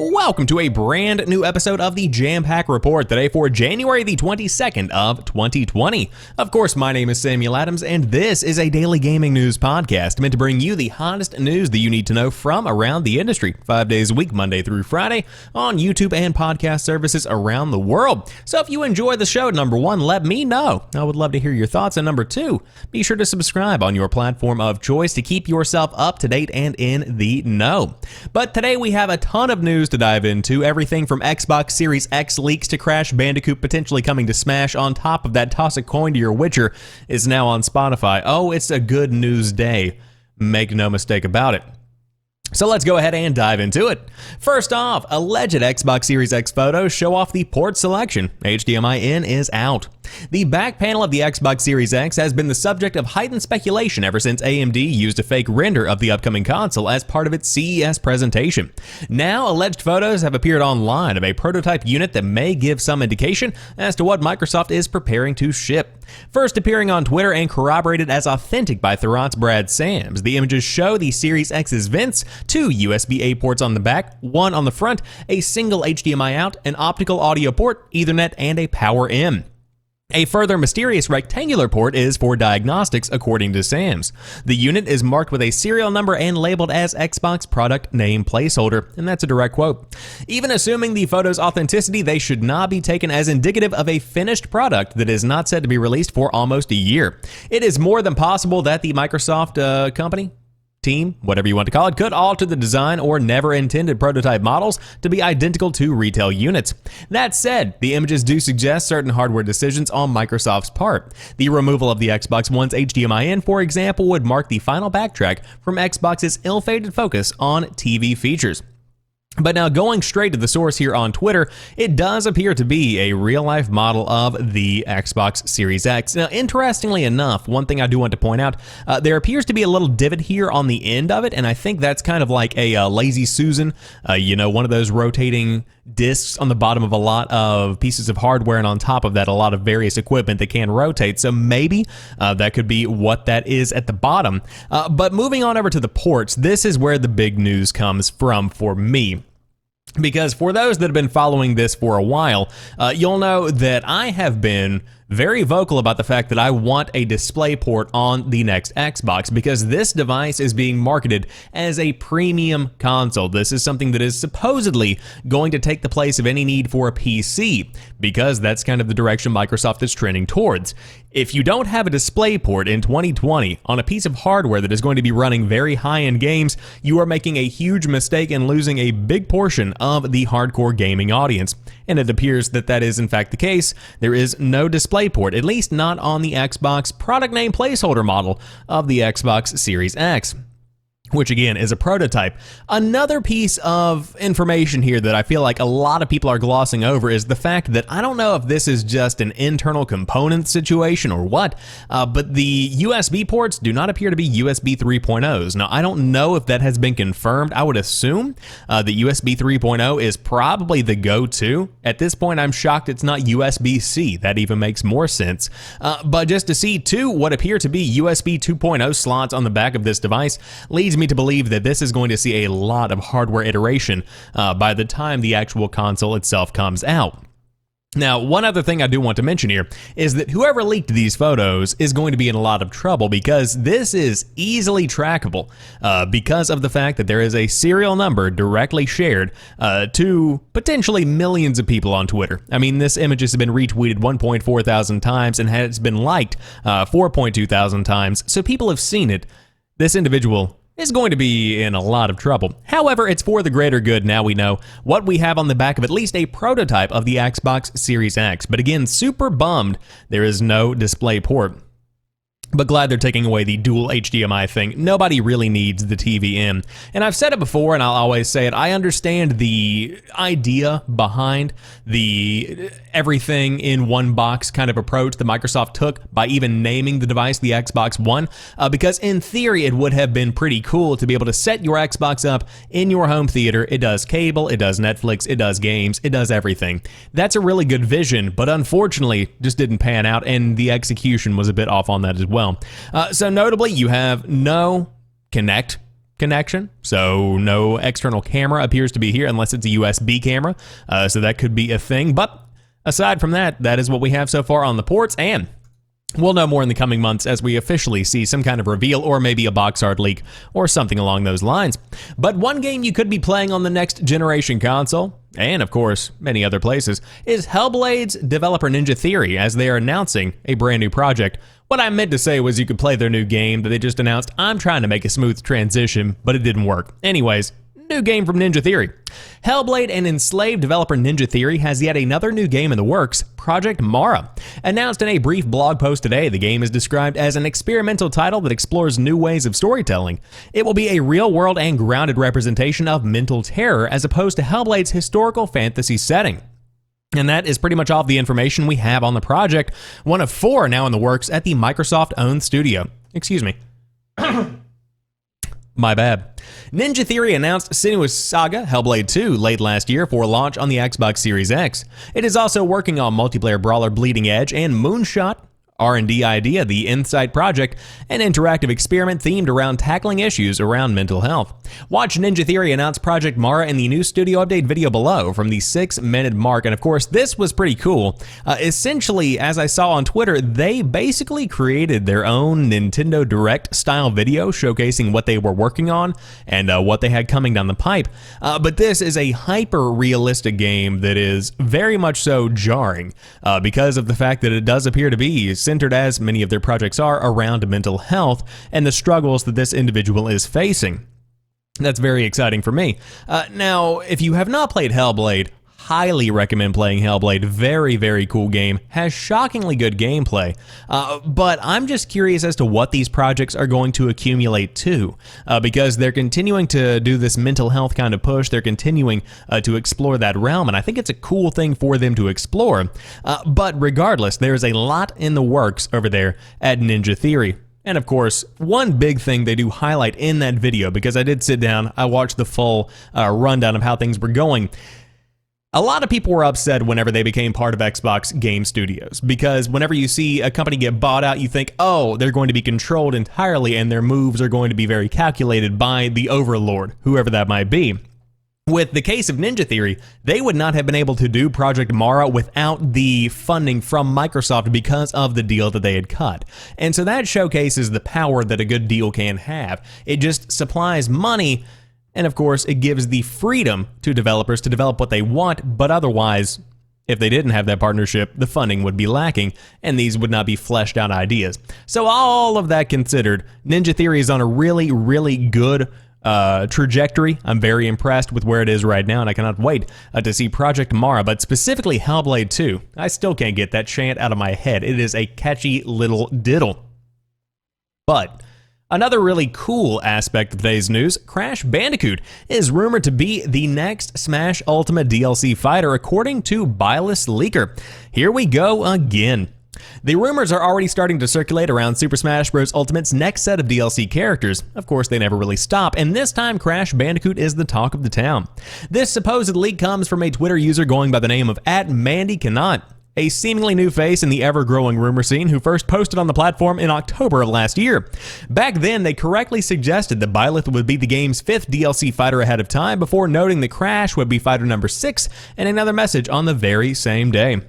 Welcome to a brand new episode of the Jampack Report today for January the 22nd of 2020. Of course, my name is Samuel Adams, and this is a daily gaming news podcast meant to bring you the hottest news that you need to know from around the industry, 5 days a week, Monday through Friday, on YouTube and podcast services around the world. So if you enjoy the show, number one, let me know. I would love to hear your thoughts. And number two, be sure to subscribe on your platform of choice to keep yourself up to date and in the know. But today we have a ton of news to dive into, everything from Xbox Series X leaks to Crash Bandicoot potentially coming to Smash. On top of that, toss a coin to your Witcher is now on Spotify. Oh, it's a good news day. Make no mistake about it. So let's go ahead and dive into it. First off, alleged Xbox Series X photos show off the port selection. HDMI in is out. The back panel of the Xbox Series X has been the subject of heightened speculation ever since AMD used a fake render of the upcoming console as part of its CES presentation. Now, alleged photos have appeared online of a prototype unit that may give some indication as to what Microsoft is preparing to ship. First appearing on Twitter and corroborated as authentic by Thurrott's Brad Sams, the images show the Series X's vents, two USB-A ports on the back, one on the front, a single HDMI out, an optical audio port, Ethernet, and a power in. A further mysterious rectangular port is for diagnostics, according to Sams. The unit is marked with a serial number and labeled as Xbox product name placeholder, and that's a direct quote. Even assuming the photo's authenticity, they should not be taken as indicative of a finished product that is not said to be released for almost a year. It is more than possible that the Microsoft company, team, whatever you want to call it, could alter the design or never intended prototype models to be identical to retail units. That said, the images do suggest certain hardware decisions on Microsoft's part. The removal of the Xbox One's HDMI in, for example, would mark the final backtrack from Xbox's ill-fated focus on TV features. But now going straight to the source here on Twitter, it does appear to be a real-life model of the Xbox Series X. Now, interestingly enough, one thing I do want to point out, there appears to be a little divot here on the end of it, and I think that's kind of like a lazy Susan, one of those rotating discs on the bottom of a lot of pieces of hardware, and on top of that, a lot of various equipment that can rotate. So maybe that could be what that is at the bottom. But moving on over to the ports, this is where the big news comes from for me. Because for those that have been following this for a while, you'll know that I have been very vocal about the fact that I want a display port on the next Xbox, because this device is being marketed as a premium console. This is something that is supposedly going to take the place of any need for a PC, because that's kind of the direction Microsoft is trending towards. If you don't have a display port in 2020 on a piece of hardware that is going to be running very high-end games, you are making a huge mistake and losing a big portion of the hardcore gaming audience. And it appears that that is in fact the case. There is no display port, at least not on the Xbox product name placeholder model of the Xbox Series X, which again is a prototype. Another piece of information here that I feel like a lot of people are glossing over is the fact that I don't know if this is just an internal component situation or what, but the USB ports do not appear to be USB 3.0s. Now, I don't know if that has been confirmed. I would assume that USB 3.0 is probably the go-to. At this point, I'm shocked it's not USB-C. That even makes more sense. But just to see what appear to be USB 2.0 slots on the back of this device leads me to believe that this is going to see a lot of hardware iteration by the time the actual console itself comes out. Now, one other thing I do want to mention here is that whoever leaked these photos is going to be in a lot of trouble, because this is easily trackable because of the fact that there is a serial number directly shared to potentially millions of people on Twitter. I mean, this image has been retweeted 1.4 thousand times and has been liked 4.2 thousand times, so people have seen it. This individual is going to be in a lot of trouble. However, it's for the greater good. Now we know what we have on the back of at least a prototype of the Xbox Series X. But again, super bummed there is no display port. But glad they're taking away the dual HDMI thing. Nobody really needs the TV in. And I've said it before, and I'll always say it, I understand the idea behind the everything in one box kind of approach that Microsoft took by even naming the device the Xbox One, because in theory it would have been pretty cool to be able to set your Xbox up in your home theater. It does cable, it does Netflix, it does games, it does everything. That's a really good vision, but unfortunately just didn't pan out, and the execution was a bit off on that as well. So notably, you have no Kinect connection, so no external camera appears to be here unless it's a USB camera, so that could be a thing. But aside from that, that is what we have so far on the ports, and we'll know more in the coming months as we officially see some kind of reveal or maybe a box art leak or something along those lines. But one game you could be playing on the next generation console, and of course many other places, is Hellblade's developer Ninja Theory, as they are announcing a brand new project. What I meant to say was you could play their new game that they just announced. I'm trying to make a smooth transition, but it didn't work. Anyways, new game from Ninja Theory. Hellblade and enslaved developer Ninja Theory has yet another new game in the works, Project Mara. Announced in a brief blog post today, the game is described as an experimental title that explores new ways of storytelling. It will be a real-world and grounded representation of mental terror as opposed to Hellblade's historical fantasy setting. And that is pretty much all the information we have on the project, one of 4 now in the works at the Microsoft-owned studio. Excuse me. My bad. Ninja Theory announced Senua's Saga Hellblade 2 late last year for launch on the Xbox Series X. It is also working on multiplayer brawler Bleeding Edge and Moonshot, R&D Idea, the Insight Project, an interactive experiment themed around tackling issues around mental health. Watch Ninja Theory announce Project Mara in the new studio update video below from the 6-minute mark, and of course this was pretty cool. Essentially, as I saw on Twitter, they basically created their own Nintendo Direct style video showcasing what they were working on and what they had coming down the pipe. But this is a hyper-realistic game that is very much so jarring because of the fact that it does appear to be centered, as many of their projects are, around mental health and the struggles that this individual is facing. That's very exciting for me. Now, if you have not played Hellblade, highly recommend playing Hellblade. Very, very cool game. Has shockingly good gameplay. But I'm just curious as to what these projects are going to accumulate to, because they're continuing to do this mental health kind of push. They're continuing to explore that realm, and I think it's a cool thing for them to explore. But regardless, there's a lot in the works over there at Ninja Theory. And of course, one big thing they do highlight in that video, because I did sit down, I watched the full rundown of how things were going. A lot of people were upset whenever they became part of Xbox Game Studios, because whenever you see a company get bought out, you think, oh, they're going to be controlled entirely and their moves are going to be very calculated by the overlord, whoever that might be. With the case of Ninja Theory, they would not have been able to do Project Mara without the funding from Microsoft because of the deal that they had cut. And so that showcases the power that a good deal can have. It just supplies money, and of course, it gives the freedom to developers to develop what they want, but otherwise, if they didn't have that partnership, the funding would be lacking, and these would not be fleshed out ideas. So all of that considered, Ninja Theory is on a really, really good trajectory. I'm very impressed with where it is right now, and I cannot wait to see Project Mara, but specifically Hellblade 2. I still can't get that chant out of my head. It is a catchy little diddle. But another really cool aspect of today's news, Crash Bandicoot is rumored to be the next Smash Ultimate DLC fighter, according to Byleth's leaker. Here we go again. The rumors are already starting to circulate around Super Smash Bros. Ultimate's next set of DLC characters. Of course, they never really stop, and this time Crash Bandicoot is the talk of the town. This supposed leak comes from a Twitter user going by the name of @MandyCannot, a seemingly new face in the ever-growing rumor scene who first posted on the platform in October of last year. Back then, they correctly suggested that Byleth would be the game's 5th DLC fighter ahead of time, before noting that Crash would be fighter number 6 in another message on the very same day.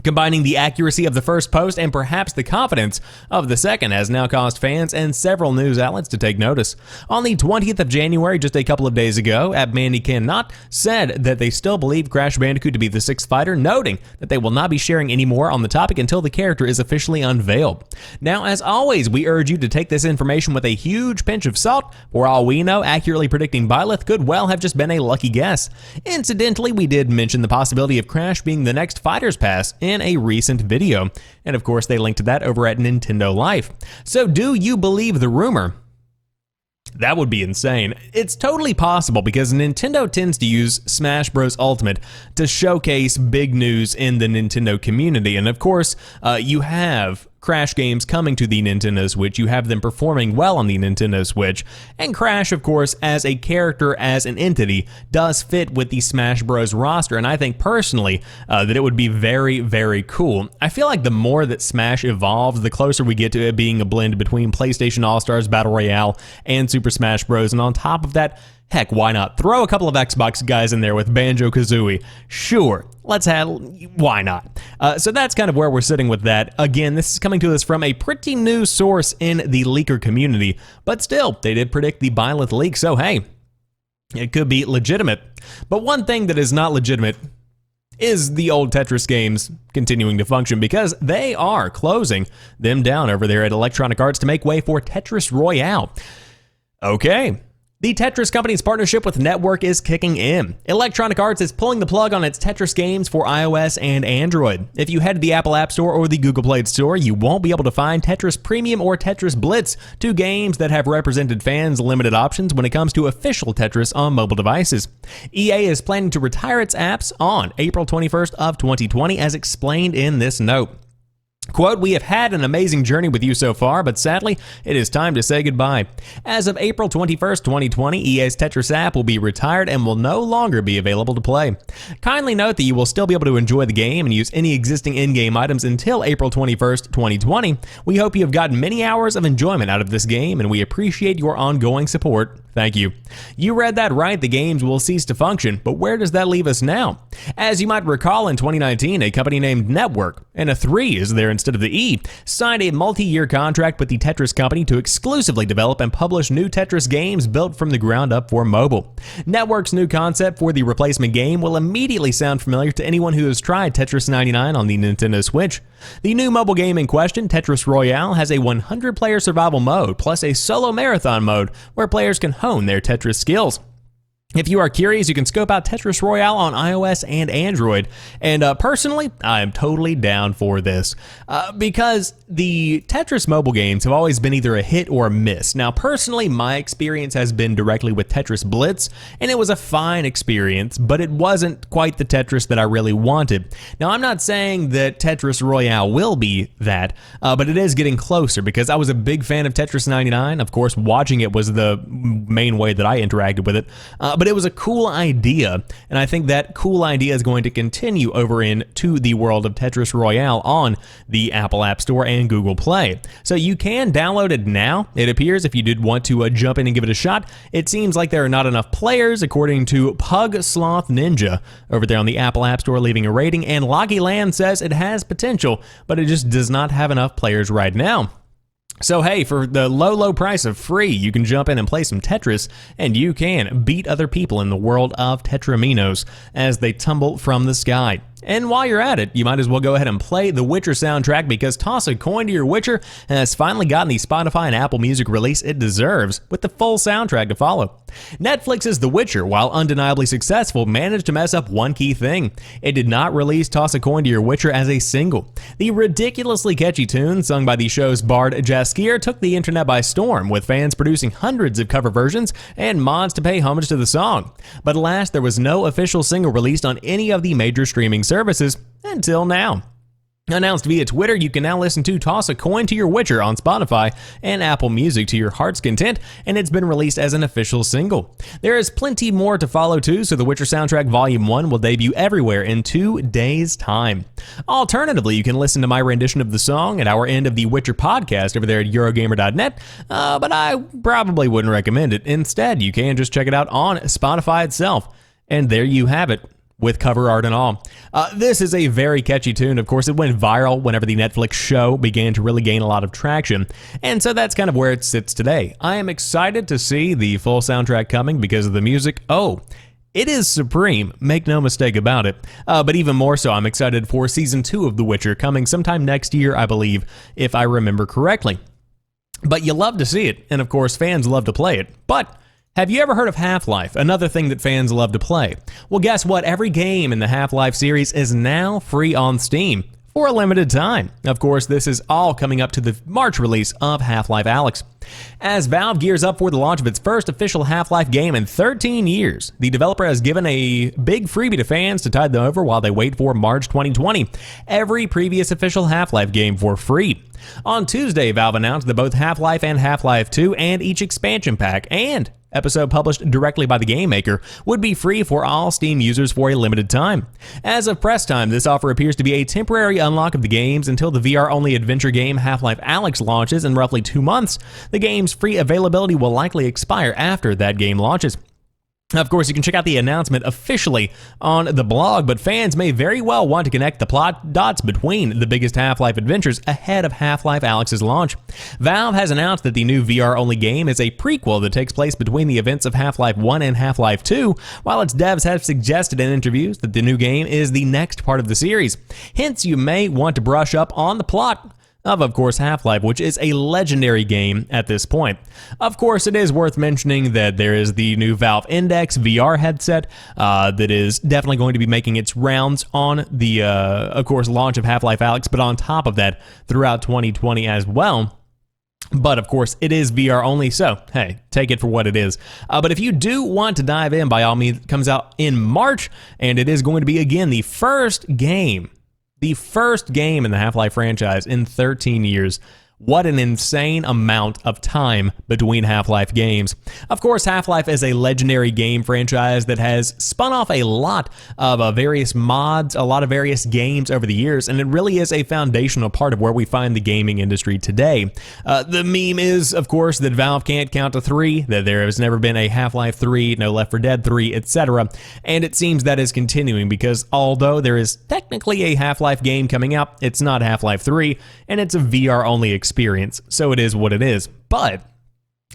Combining the accuracy of the first post and perhaps the confidence of the second has now caused fans and several news outlets to take notice. On the 20th of January, just a couple of days ago, @MandyCannot said that they still believe Crash Bandicoot to be the 6th fighter, noting that they will not be sharing any more on the topic until the character is officially unveiled. Now, as always, we urge you to take this information with a huge pinch of salt. For all we know, accurately predicting Byleth could well have just been a lucky guess. Incidentally, we did mention the possibility of Crash being the next Fighter's Pass in a recent video, and of course they linked to that over at Nintendo Life. So do you believe the rumor? That would be insane. It's totally possible because Nintendo tends to use Smash Bros. Ultimate to showcase big news in the Nintendo community, and of course you have Crash games coming to the Nintendo Switch. You have them performing well on the Nintendo Switch. And Crash, of course, as a character, as an entity, does fit with the Smash Bros. Roster. And I think personally that it would be very, very cool. I feel like the more that Smash evolves, the closer we get to it being a blend between PlayStation All-Stars Battle Royale and Super Smash Bros. And on top of that, heck, why not? Throw a couple of Xbox guys in there with Banjo-Kazooie. Sure, why not? So that's kind of where we're sitting with that. Again, this is coming to us from a pretty new source in the leaker community, but still, they did predict the Byleth leak, so hey, it could be legitimate. But one thing that is not legitimate is the old Tetris games continuing to function, because they are closing them down over there at Electronic Arts to make way for Tetris Royale. Okay. The Tetris company's partnership with Network is kicking in. Electronic Arts is pulling the plug on its Tetris games for iOS and Android. If you head to the Apple App Store or the Google Play Store, you won't be able to find Tetris Premium or Tetris Blitz, two games that have represented fans limited options when it comes to official Tetris on mobile devices. EA is planning to retire its apps on April 21st of 2020, as explained in this note. Quote, "We have had an amazing journey with you so far, but sadly, it is time to say goodbye. As of April 21st, 2020, EA's Tetris app will be retired and will no longer be available to play. Kindly note that you will still be able to enjoy the game and use any existing in-game items until April 21st, 2020. We hope you have gotten many hours of enjoyment out of this game, and we appreciate your ongoing support. Thank you." You read that right, the games will cease to function, but where does that leave us now? As you might recall, in 2019, a company named Network, and a 3 is there instead of the E, signed a multi-year contract with the Tetris company to exclusively develop and publish new Tetris games built from the ground up for mobile. Network's new concept for the replacement game will immediately sound familiar to anyone who has tried Tetris 99 on the Nintendo Switch. The new mobile game in question, Tetris Royale, has a 100-player survival mode, plus a solo marathon mode where players can hone their Tetris skills. If you are curious, you can scope out Tetris Royale on iOS and Android, and personally, I am totally down for this, because the Tetris mobile games have always been either a hit or a miss. Now, personally, my experience has been directly with Tetris Blitz, and it was a fine experience, but it wasn't quite the Tetris that I really wanted. Now, I'm not saying that Tetris Royale will be that, but it is getting closer, because I was a big fan of Tetris 99. Of course, watching it was the main way that I interacted with it, but it was a cool idea, and I think that cool idea is going to continue over into the world of Tetris Royale on the Apple App Store and Google Play. So you can download it now, it appears, if you did want to jump in and give it a shot. It seems like there are not enough players, according to Pug Sloth Ninja over there on the Apple App Store, leaving a rating, and Loggy Land says it has potential, but it just does not have enough players right now. So hey, for the low price of free, you can jump in and play some Tetris, and you can beat other people in the world of Tetraminos as they tumble from the sky. And while you're at it, you might as well go ahead and play the Witcher soundtrack, because Toss a Coin to Your Witcher has finally gotten the Spotify and Apple Music release it deserves, with the full soundtrack to follow. Netflix's The Witcher, while undeniably successful, managed to mess up one key thing. It did not release Toss a Coin to Your Witcher as a single. The ridiculously catchy tune sung by the show's bard Jaskier took the internet by storm, with fans producing hundreds of cover versions and mods to pay homage to the song. But alas, there was no official single released on any of the major streaming services until now. Announced via Twitter, you can now listen to Toss a Coin to Your Witcher on Spotify and Apple Music to your heart's content, and it's been released as an official single. There is plenty more to follow too, so The Witcher Soundtrack Volume 1 will debut everywhere in 2 days' time. Alternatively, you can listen to my rendition of the song at our end of the Witcher podcast over there at Eurogamer.net, but I probably wouldn't recommend it. Instead, you can just check it out on Spotify itself. And there you have it, with cover art and all. This is a very catchy tune. Of course, it went viral whenever the Netflix show began to really gain a lot of traction, and so that's kind of where it sits today. I am excited to see the full soundtrack coming because of the music. Oh, it is supreme, make no mistake about it. But even more so, I'm excited for Season 2 of The Witcher coming sometime next year, I believe, if I remember correctly. But you love to see it, and of course, fans love to play it. But have you ever heard of HalfLife, another thing that fans love to play? Well, guess what? Every game in the HalfLife series is now free on Steam for a limited time. Of course, this is all coming up to the March release of Half-Life Alyx. As Valve gears up for the launch of its first official Half-Life game in 13 years, the developer has given a big freebie to fans to tide them over while they wait for March 2020. Every previous official Half-Life game for free. On Tuesday, Valve announced that both Half-Life and Half-Life 2 and each expansion pack and episode published directly by the game maker would be free for all Steam users for a limited time. As of press time, this offer appears to be a temporary unlock of the games until the VR-only adventure game Half-Life Alyx launches in roughly 2 months. The game's free availability will likely expire after that game launches. Of course, you can check out the announcement officially on the blog, but fans may very well want to connect the plot dots between the biggest Half-Life adventures ahead of Half-Life Alyx's launch. Valve has announced that the new VR-only game is a prequel that takes place between the events of Half-Life 1 and Half-Life 2, while its devs have suggested in interviews that the new game is the next part of the series. Hence, you may want to brush up on the plot of course, Half-Life, which is a legendary game at this point. Of course, it is worth mentioning that there is the new Valve Index VR headset that is definitely going to be making its rounds on the, of course, launch of Half-Life Alyx, but on top of that, throughout 2020 as well. But of course, it is VR only, so hey, take it for what it is. But if you do want to dive in, by all means, it comes out in March, and it is going to be, again, the first game in the Half-Life franchise in 13 years. What an insane amount of time between Half-Life games. Of course, Half-Life is a legendary game franchise that has spun off a lot of various mods, a lot of various games over the years, and it really is a foundational part of where we find the gaming industry today. The meme is, of course, that Valve can't count to 3, that there has never been a Half-Life 3, no Left 4 Dead 3, etc. And it seems that is continuing because although there is technically a Half-Life game coming out, it's not Half-Life 3, and it's a VR-only experience, so it is what it is. But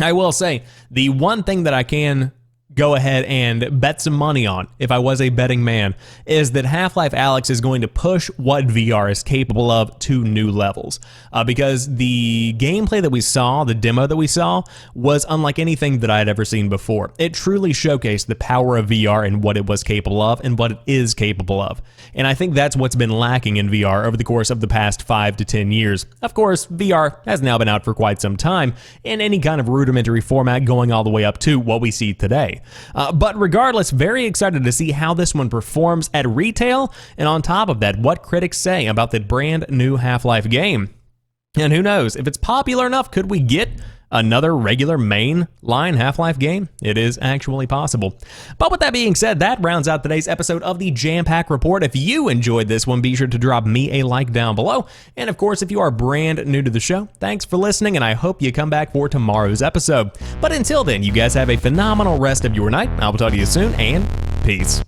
I will say, the one thing that I can go ahead and bet some money on, if I was a betting man, is that Half-Life Alyx is going to push what VR is capable of to new levels. Because the gameplay that we saw, the demo that we saw, was unlike anything that I had ever seen before. It truly showcased the power of VR and what it was capable of and what it is capable of. And I think that's what's been lacking in VR over the course of the past 5 to 10 years. Of course, VR has now been out for quite some time in any kind of rudimentary format, going all the way up to what we see today. But regardless, very excited to see how this one performs at retail, and on top of that, what critics say about the brand new Half-Life game. And who knows, if it's popular enough, could we get another regular main line Half-Life game? It is actually possible. But with that being said, that rounds out today's episode of the Jampack Report. If you enjoyed this one, be sure to drop me a like down below. And of course, if you are brand new to the show, thanks for listening, and I hope you come back for tomorrow's episode. But until then, you guys have a phenomenal rest of your night. I will talk to you soon, and peace.